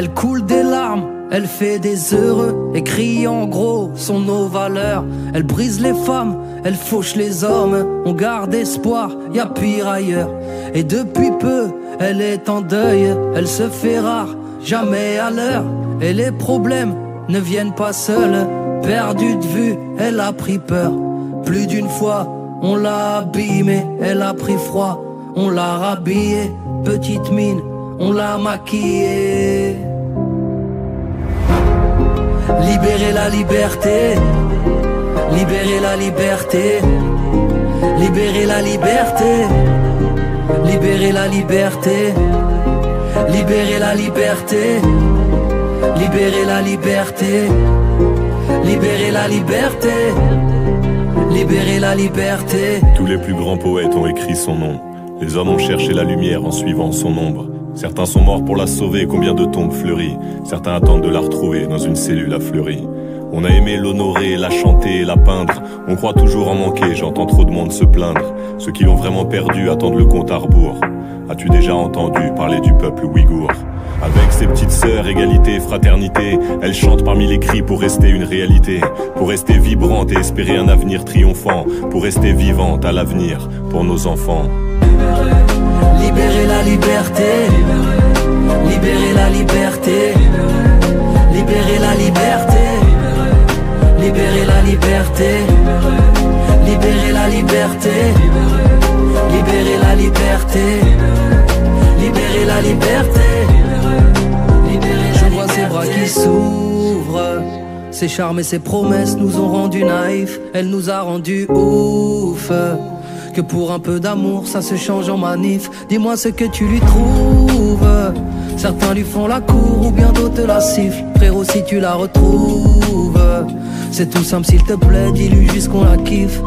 Elle coule des larmes, elle fait des heureux, écrit en gros sont nos valeurs. Elle brise les femmes, elle fauche les hommes, on garde espoir, y a pire ailleurs. Et depuis peu, elle est en deuil, elle se fait rare, jamais à l'heure. Et les problèmes ne viennent pas seuls, perdue de vue, elle a pris peur. Plus d'une fois, on l'a abîmée, elle a pris froid, on l'a rhabillée, petite mine, on l'a maquillée. Libérer la liberté, libérer la liberté, libérer la liberté, libérer la liberté, libérer la liberté, libérer la liberté, libérer la liberté, libérer la liberté. Tous les plus grands poètes ont écrit son nom. Les hommes ont cherché la lumière en suivant son ombre. Certains sont morts pour la sauver, combien de tombes fleuries. Certains attendent de la retrouver dans une cellule affleurie. On a aimé l'honorer, la chanter, la peindre. On croit toujours en manquer, j'entends trop de monde se plaindre. Ceux qui l'ont vraiment perdu attendent le compte à rebours. As-tu déjà entendu parler du peuple ouïghour? Avec ses petites sœurs, égalité, fraternité, elle chante parmi les cris pour rester une réalité, pour rester vibrante et espérer un avenir triomphant, pour rester vivante à l'avenir pour nos enfants. Libérer la liberté, libérer la liberté, libérer la liberté, libérer la liberté, libérer la liberté, libérer la liberté, libérer la liberté. Je vois ses bras qui s'ouvrent, ses charmes et ses promesses nous ont rendus naïfs. Elle nous a rendus ouf. Que pour un peu d'amour ça se change en manif. Dis-moi ce que tu lui trouves. Certains lui font la cour ou bien d'autres la sifflent. Frérot si tu la retrouves, c'est tout simple s'il te plaît, dis-lui juste qu'on la kiffe.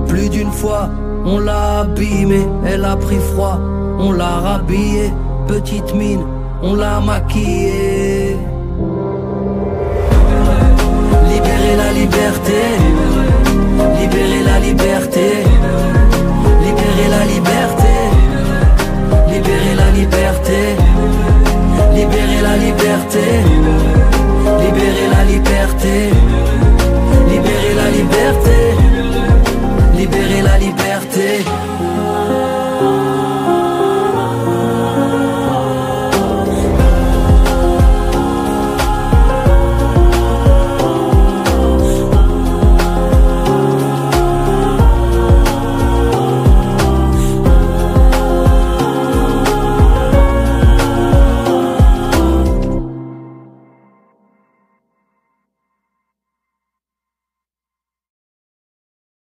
Plus d'une fois on l'a abîmée, elle a pris froid, on l'a rhabillée, petite mine, on l'a maquillée. Libérer la liberté, libérer la liberté, libérer la liberté, libérer la liberté, libérer la liberté, libérer la liberté,